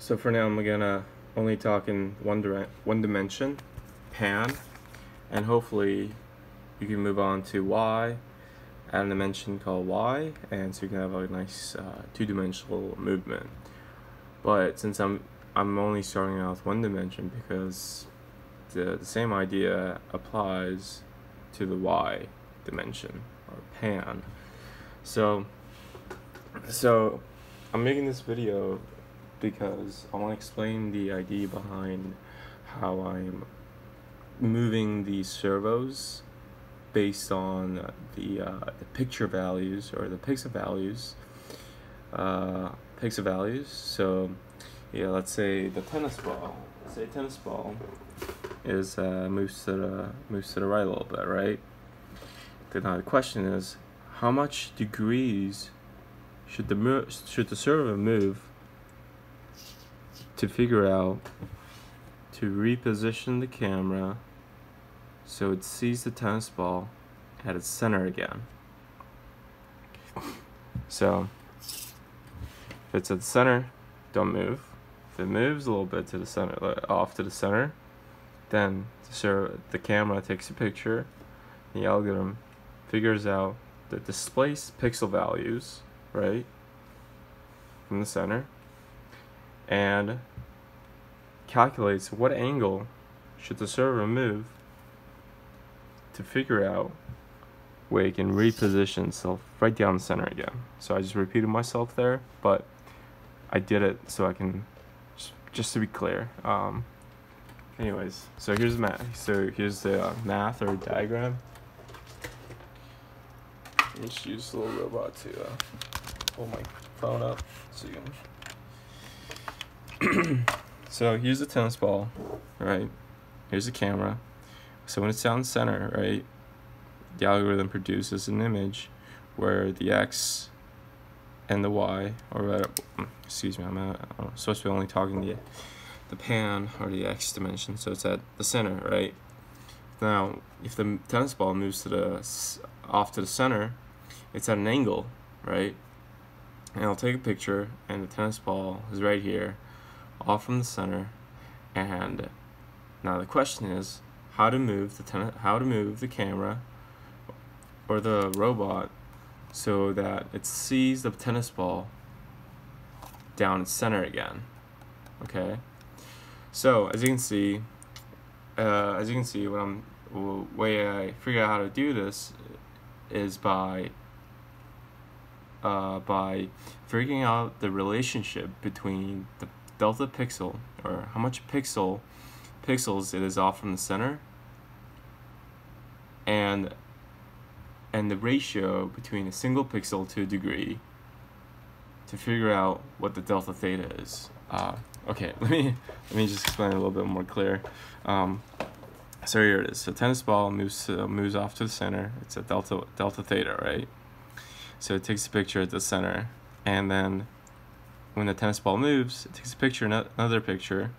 So for now I'm gonna only talk in one dimension, pan, and hopefully you can move on to y, add a dimension called y, and so you can have a nice two-dimensional movement. But since I'm only starting out with one dimension because the same idea applies to the y dimension or pan. So I'm making this video because I want to explain the idea behind how I'm moving these servos based on the picture values or the pixel values. So yeah, let's say the tennis ball. Say tennis ball is moves to the right a little bit, right? Now the question is, how much degrees should the servo move to figure out to reposition the camera so it sees the tennis ball at its center again? So if it's at the center, don't move. If it moves a little bit to the center, off to the center, then the camera takes a picture. The algorithm figures out the displaced pixel values, right, from the center, and calculates what angle should the servo move to figure out where it can reposition itself right down the center again. So I just repeated myself there, but I did it so I can just to be clear. Anyways, so here's the math. So here's the math or diagram. Let me just use the little robot to pull my phone up so you can. So here's the tennis ball, right? Here's the camera. So when it's down the center, right, the algorithm produces an image where the x and the y, or excuse me, I'm supposed to be only talking the pan or the x dimension, so it's at the center, right? Now, if the tennis ball moves to off to the center, it's at an angle, right? And I'll take a picture, and the tennis ball is right here, off from the center. And now the question is how to move the camera or the robot so that it sees the tennis ball down its center again. Okay. So as you can see, the way I figure out how to do this is by figuring out the relationship between the delta pixel, or how much pixels it is off from the center, and the ratio between a single pixel to a degree, to figure out what the delta theta is. Okay, let me just explain it a little bit more clear. So here it is. So tennis ball moves off to the center. It's a delta theta, right? So it takes a picture at the center, and then when the tennis ball moves, it takes a picture, another picture,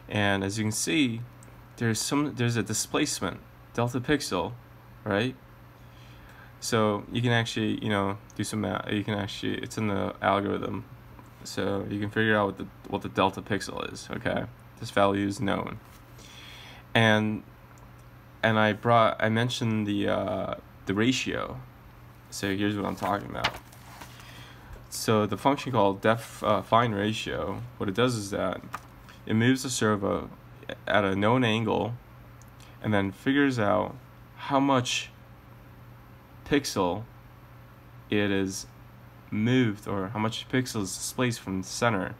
and as you can see, there's a displacement, delta pixel, right? So you can actually, do some math. It's in the algorithm, so you can figure out what the delta pixel is. Okay, this value is known, and I mentioned the ratio. So here's what I'm talking about. So the function called define ratio, what it does is that it moves the servo at a known angle and then figures out how much pixel it is moved, or how much pixels is displaced from the center,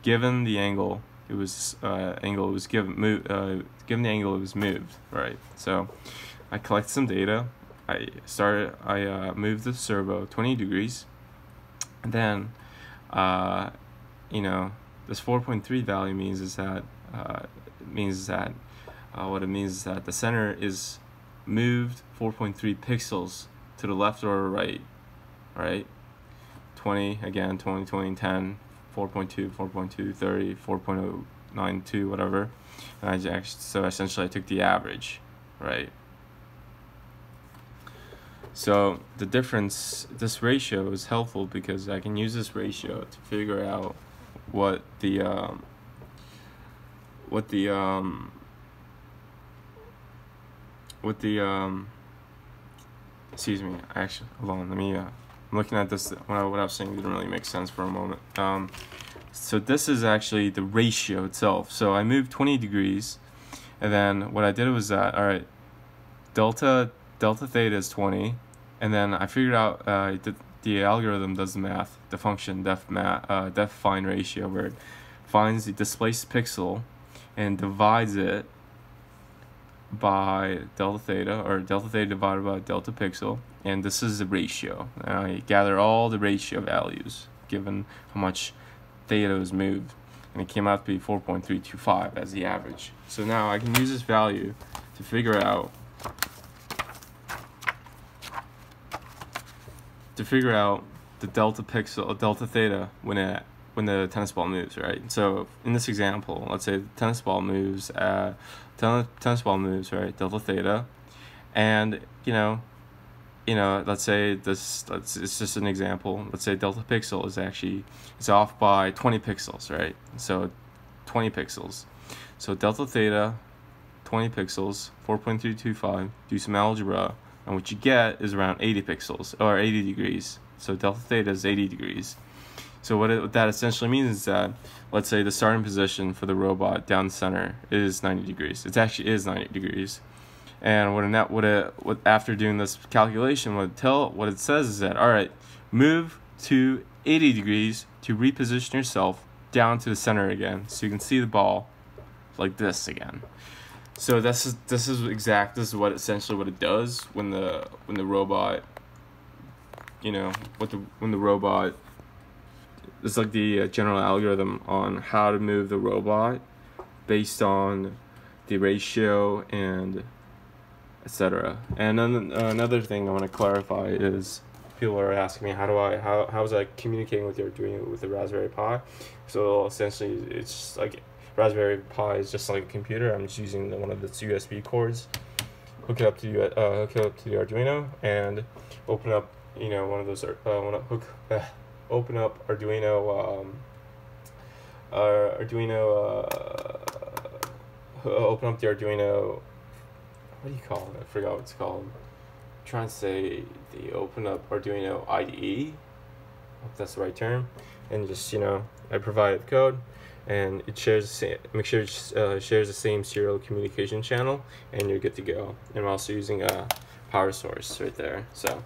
given the angle it was given the angle it was moved, right? So I collected some data. I moved the servo 20 degrees. And then, this 4.3 value means that what it means is that the center is moved 4.3 pixels to the left or right, right? 20 again, 20, 20, 10, 4.2, 4.2, 30, 4.092, whatever. And so essentially I took the average, right? So the difference, this ratio is helpful because I can use this ratio to figure out what the excuse me, actually, hold on, let me, I'm looking at this, what I was saying didn't really make sense for a moment. So this is actually the ratio itself. So I moved 20 degrees, and then what I did was that, all right, delta theta is 20, and then I figured out, the algorithm does the math, the function def find ratio, where it finds the displaced pixel and divides it by delta theta, or delta theta divided by delta pixel, and this is the ratio. And I gather all the ratio values given how much theta is moved, and it came out to be 4.325 as the average. So now I can use this value to figure out the delta theta when the tennis ball moves, right? So in this example, let's say the tennis ball moves, right, delta theta, and let's say it's just an example. Let's say delta pixel is off by 20 pixels, right? So 20 pixels. So delta theta, 20 pixels, 4.325. Do some algebra, and what you get is around 80 pixels or 80 degrees. So delta theta is 80 degrees. So what that essentially means is that, let's say the starting position for the robot down the center is 90 degrees. It actually is 90 degrees. And after doing this calculation, what it says is that, all right, move to 80 degrees to reposition yourself down to the center again, so you can see the ball like this again. So this is what essentially what it does when the robot, when the robot. It's like the general algorithm on how to move the robot based on the ratio and etc. And then another thing I want to clarify is, people are asking me, how was I communicating with the Raspberry Pi? So essentially, it's just like Raspberry Pi is just like a computer. I'm just using one of its USB cords, hook it up to the Arduino, and open up one of those open up Arduino open up the Arduino, what do you call it? I forgot what it's called. I'm trying to say the open up Arduino IDE, if that's the right term, and just I provided the code, and it shares shares the same serial communication channel, and you're good to go. And I'm also using a power source right there. So